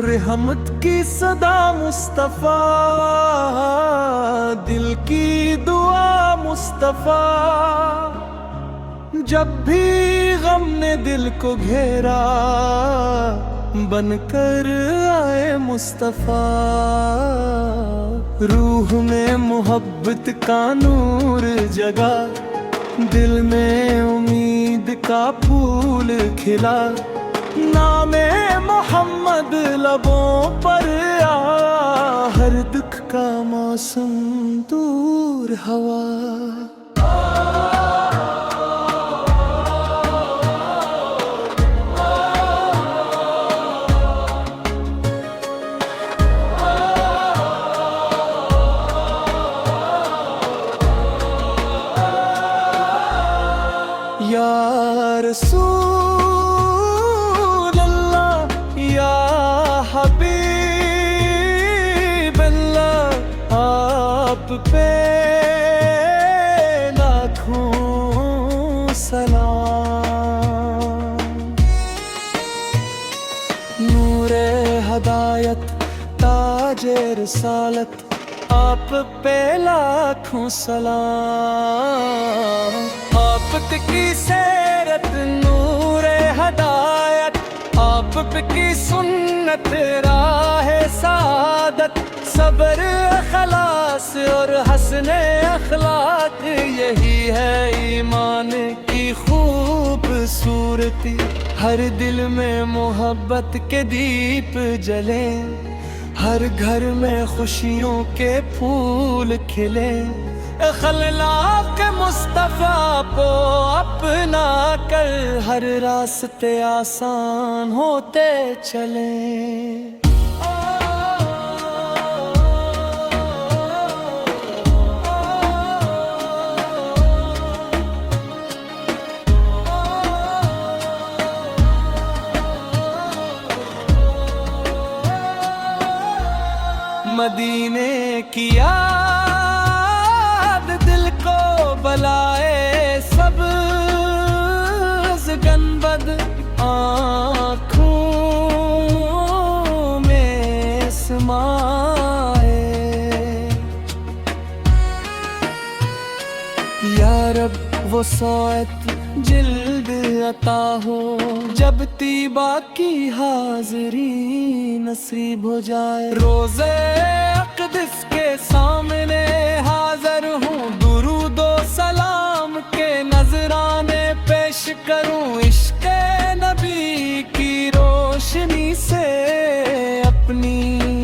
रहमत की सदा मुस्तफा, दिल की दुआ मुस्तफा। जब भी गम ने दिल को घेरा, बनकर आए मुस्तफा। रूह में मोहब्बत का नूर जगा, दिल में उम्मीद का फूल खिला। नामे मोहम्मद लबों पर आ, हर दुख का मौसम दूर हवा। या रसूल अल्लाह या हबीब अल्लाह, आप पे लाखों सलाम। नूरे हदायत ताजे रिसालत, आप पे लाखों सलाम। आपकी सेरत नूरे हदायत, आप की सुन्नत राह सादत। सब्र खलास और हसने अखलाक, यही है ईमान की खूबसूरती। हर दिल में मोहब्बत के दीप जले, हर घर में खुशियों के फूल खिले। खल्लाक मुस्तफा को अपना कर, हर रास्ते आसान होते चले। मदीने की याद दिल को बलाए, सब गनबद आँखों में समाए। या रब वो सात जिल्द अता हो, जब तीबा की हाज़री नसीब हो जाए। रोज़े अक़दस के सामने हाज़िर हूँ, दुरूदो सलाम के नजराने पेश करूँ। इश्क़े नबी की रोशनी से अपनी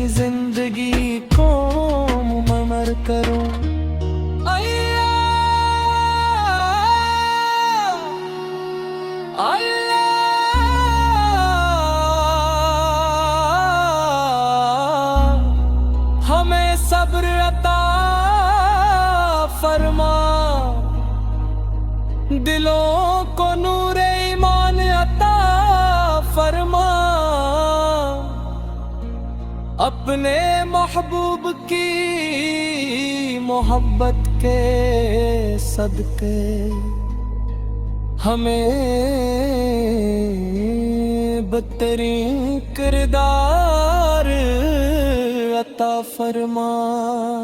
जिंदगी को मुमर करूँ। हमें सब्र अता फरमा, दिलों को नूर ईमान अता फरमा। अपने महबूब की मोहब्बत के सदके हमें बदतरीन किरदार अता फरमा।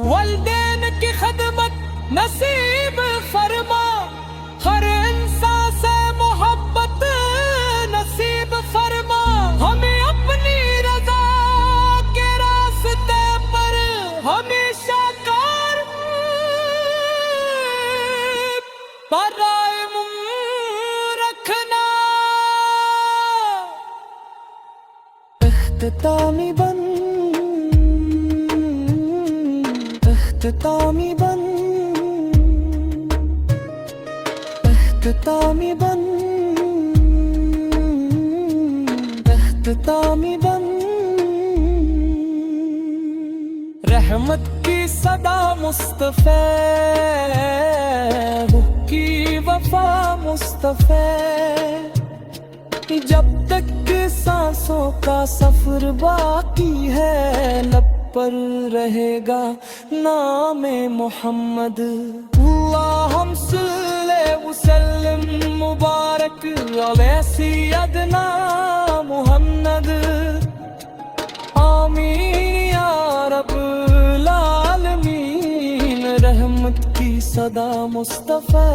वल्दैन की खदमत नसीब फरमा, हर इंसान से मोहब्बत नसीब फरमा। हमें अपनी रजा के रास्ते पर हमेशा कायम रखना। इख्तितामी बन, इख्तितामी बन, इख्तितामी बन, इख्तितामी बन। रहमत की सदा मुस्तफा, की वफा मुस्तफा। जब तक सांसों का सफर बाकी है, लब पर रहेगा नामे मोहम्मद। अल्लाहुम्मा सल्ली व सल्लिम मुबारक अलैहि सय्यदना मुहम्मद। सदा मुस्तफा।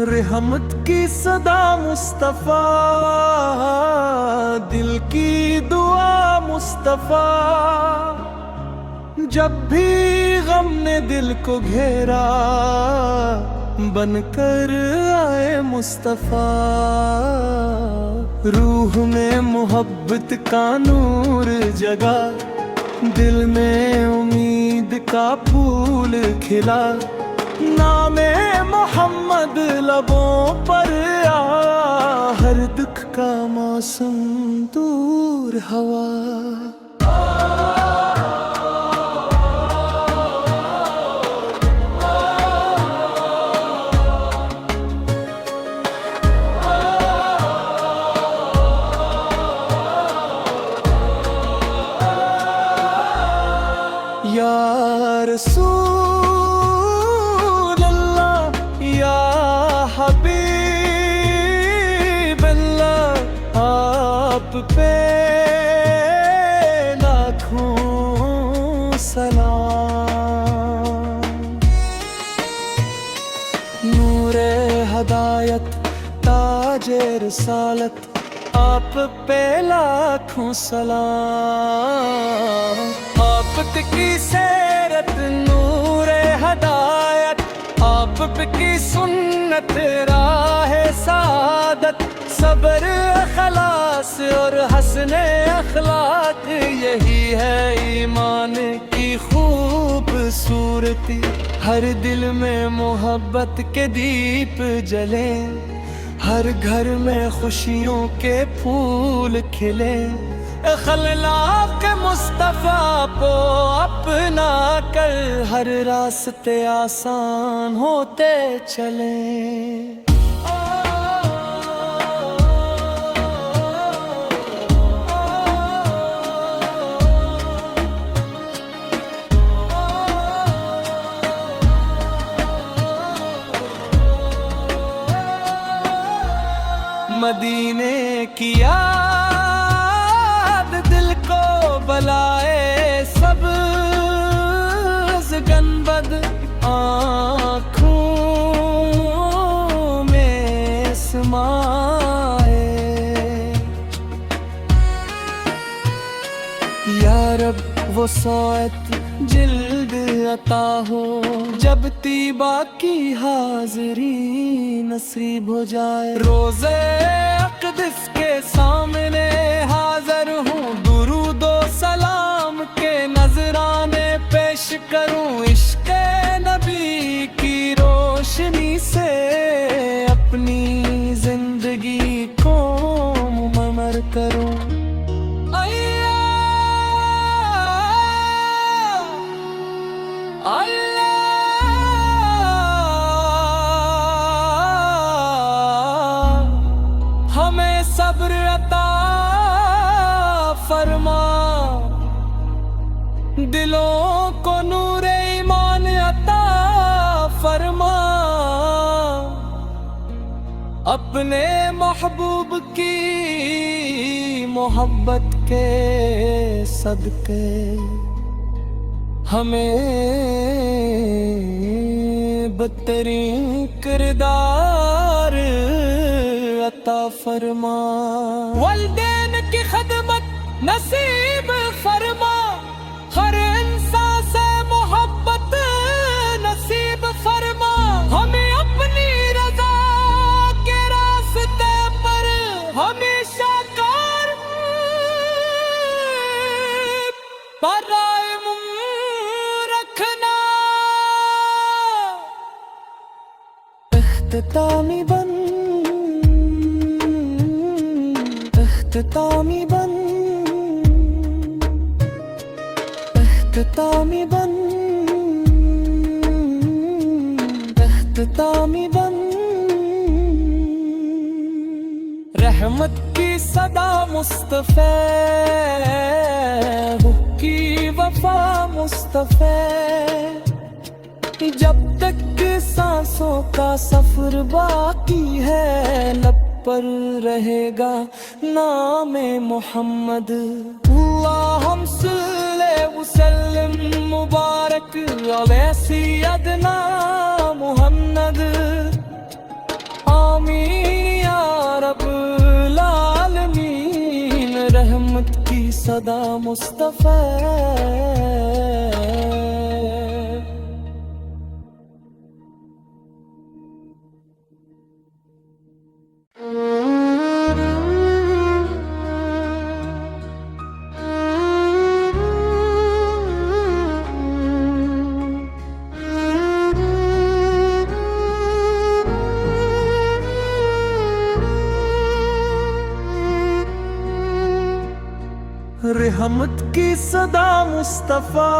रहमत की सदा मुस्तफा, दिल की दुआ मुस्तफा। जब भी गम ने दिल को घेरा, बनकर आए मुस्तफा। रूह में मोहब्बत का नूर जगा, दिल में उम्मीद का फूल खिला। नामे मोहम्मद लबों पर आ, हर दुख का मौसम दूर हवा। या रसूल अल्लाह, या हबीब अल्लाह, आप पे लाखों सलाम। नूरे हदायत ताजे रिसालत, आप पे लाखों सलाम। आप की सेरत नूरे हदायत, आप की सुन्नत राह सादत। सब्र खलास और हसने अखलाक, यही है ईमान की खूबसूरती। हर दिल में मोहब्बत के दीप जले, हर घर में खुशियों के फूल खिले। खल्लाक मुस्तफा को अपना कर, हर रास्ते आसान होते चले। मदीने की याद दिल को बलाए, सब गनबद आँखों में समाए। या रब वो सात जिल्द अता हो, जब तीबा की हाज़री नसीब हो जाए। रोज़े अक़दस के सामने हाज़िर हूँ, दुरूद व सलाम के नजराने पेश करूँ। इश्क़ नबी की रोशनी से अपनी जिंदगी को मुमर करूँ। हमें सब्र अता फरमा, दिलों को नूर ईमान अता फरमा। अपने महबूब की मोहब्बत के सदके हमें बदतरीन किरदार अता फरमा। वल्दैन की खदमत नसीब फरमा, हर इंसान से मोहब्बत नसीब फरमा। हमें अपनी रजा के रास्ते पर हमेशा कायम रखना। इख्तितामी बन, इख्तितामी बन, इख्तितामी बन, इख्तितामी बन। रहमत की सदा मुस्तफ़ा, की वफा मुस्तफ़ा। जब तक सांसों का सफर बाकी है, लब पर रहेगा नाम मोहम्मद। अल्लाहुम्मा सल्ली वसल्लिम मुबारक अला सय्यदना मुहम्मद। आमीन या रब्बुल आलमीन, रहमत की सदा मुस्तफ़ा। रहमत की सदा मुस्तफ़ा,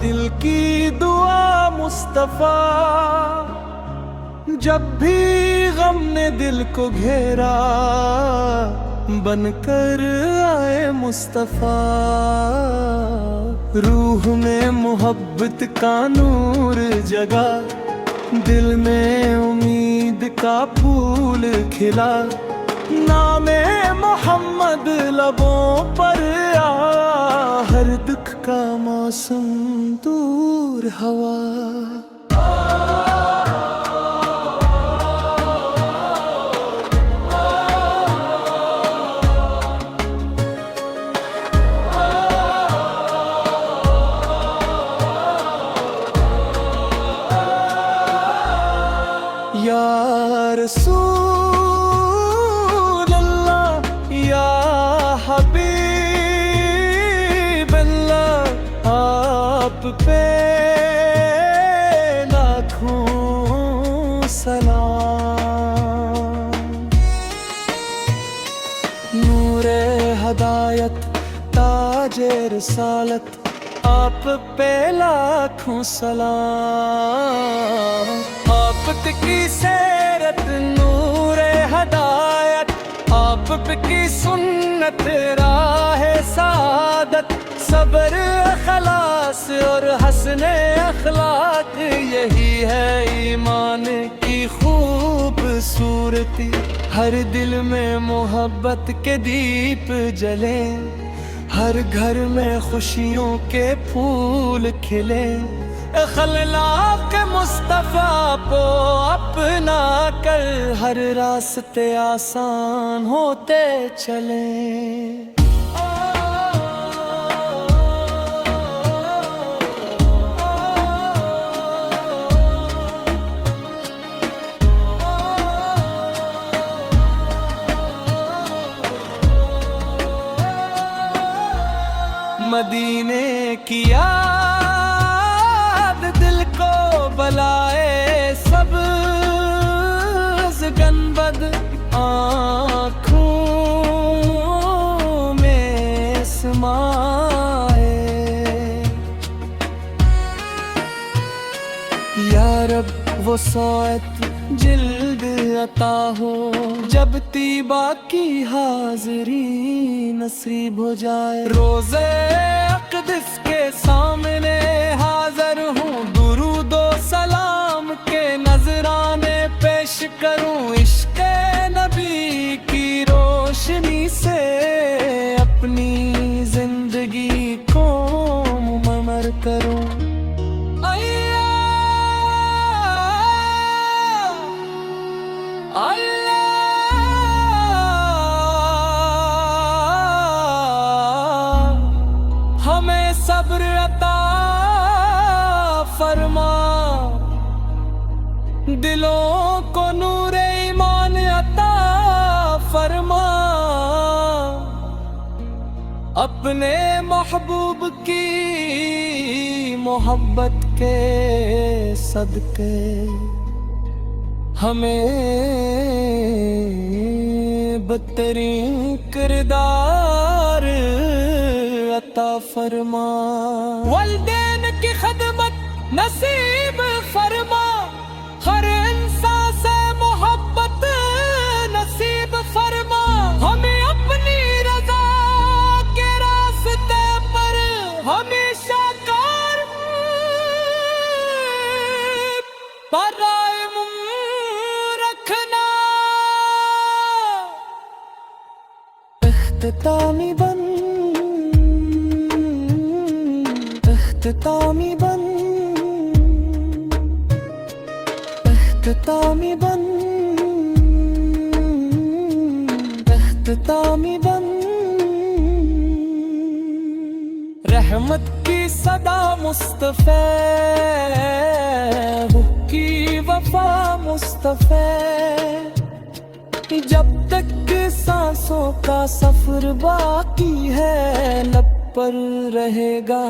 दिल की दुआ मुस्तफ़ा। जब भी गम ने दिल को घेरा, बनकर आए मुस्तफ़ा। रूह में मोहब्बत का नूर जगा, दिल में उम्मीद का फूल खिला। नामे मोहम्मद लबों पर आ, हर दुख का मौसम दूर हवा। या रसूल अल्लाह, या हबीब अल्लाह, आप पे लाखों सलाम। नूरे हदायत ताजे रिसालत, आप पे लाखों सलाम। आपकी सेरत नूरे हदायत, आप की सुन्नत राह सादत। सब्र अखलास और हसने अखलाक, यही है ईमान की खूबसूरती। हर दिल में मोहब्बत के दीप जले, हर घर में खुशियों के फूल खिले। खलनाक मुस्तफ़ा को अपना कर, हर रास्ते आसान होते चले। मदीने की याद दिल को बलाए, सब गनबद आँखों में समाए। या रब वो सौत जिल्द अता हो, जब तीबा की हाज़री नसीब हो जाए। रोज़े अक़दस के सामने हाज़िर हूँ, दुरूदो सलाम के नजराने पेश करूँ। इश्क़े नबी की रोशनी से अपनी जिंदगी को मुमर करूँ। हमें सब्र अता फरमा, दिलों को नूरे ईमान अता फरमा। अपने महबूब की मोहब्बत के सदके हमें बदतरीन किरदार अता फरमा। वल्दैन की खदमत नसीब फरमा, हर इंसान से मोहब्बत नसीब इख्तितामी बन, इख्तितामी बन, इख्तितामी बन, इख्तितामी बन। रहमत की सदा मुस्तफ़ा, की वफा मुस्तफ़ा। जब तक सांसों का सफर बाकी है, लब पर रहेगा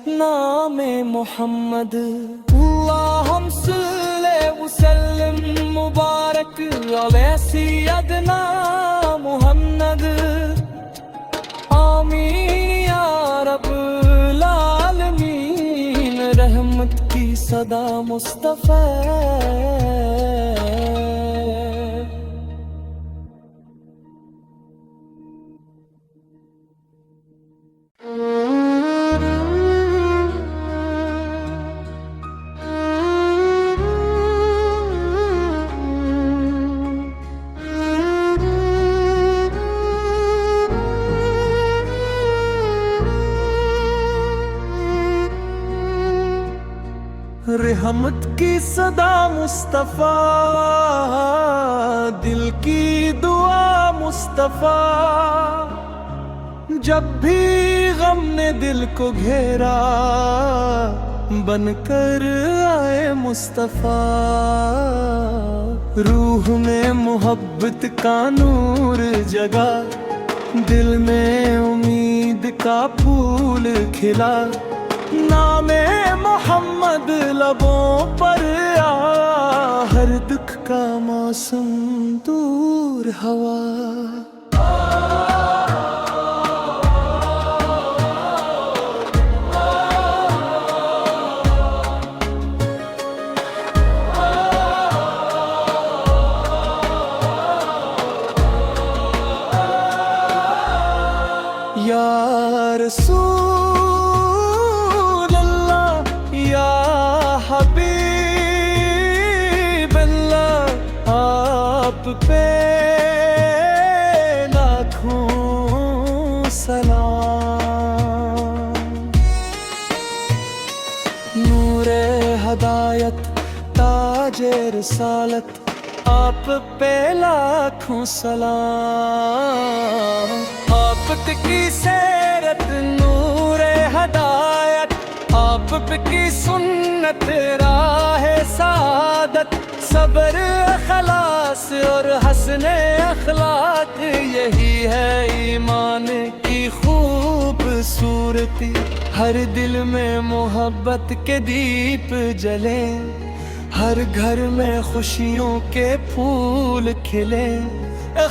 नामे मोहम्मद। अल्लाहुम्मा सल्ली वसल्लिम मुबारक अला सय्यदना मुहम्मद। आमीन या रब्बल आलमीन। रहमत की सदा मुस्तफ़ा। रहमत की सदा मुस्तफ़ा, दिल की दुआ मुस्तफ़ा। जब भी गम ने दिल को घेरा, बनकर आए मुस्तफ़ा। रूह में मोहब्बत का नूर जगा, दिल में उम्मीद का फूल खिला। नामे मोहम्मद लबों पर आ, हर दुख का मौसम दूर हवा। या रसूल अल्लाह, या हबीब अल्लाह, आप पे लाखों सलाम। नूरे हदायत ताजे रिसालत, आप पे लाखों सलाम। आपकी सेरत नूरे हदायत, आप की सुन्नत राह सादत। सबर अखलास और हसने अखलाक, यही है ईमान की खूबसूरती। हर दिल में मोहब्बत के दीप जले, हर घर में खुशियों के फूल खिले।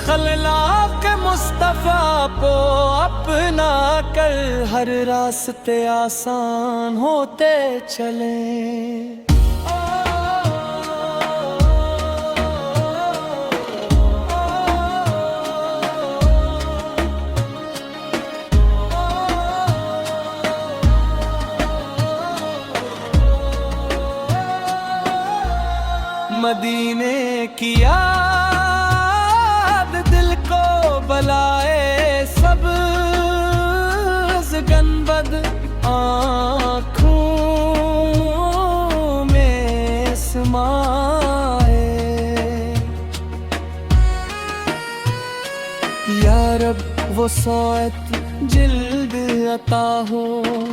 खल्लाक मुस्तफ़ा को अपना कर, हर रास्ते आसान होते चले। मदीने की याद दिल को बलाए, सब गनबद आँखों में समाए। या रब वो सौत जिल्द अता हो,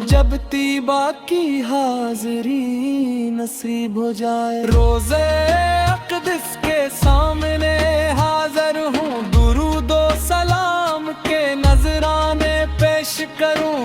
जब तीबा की हाज़री नसीब हो जाए। रोज़े अक़दस के सामने हाज़िर हूँ, दुरूद व सलाम के नजराने पेश करूँ।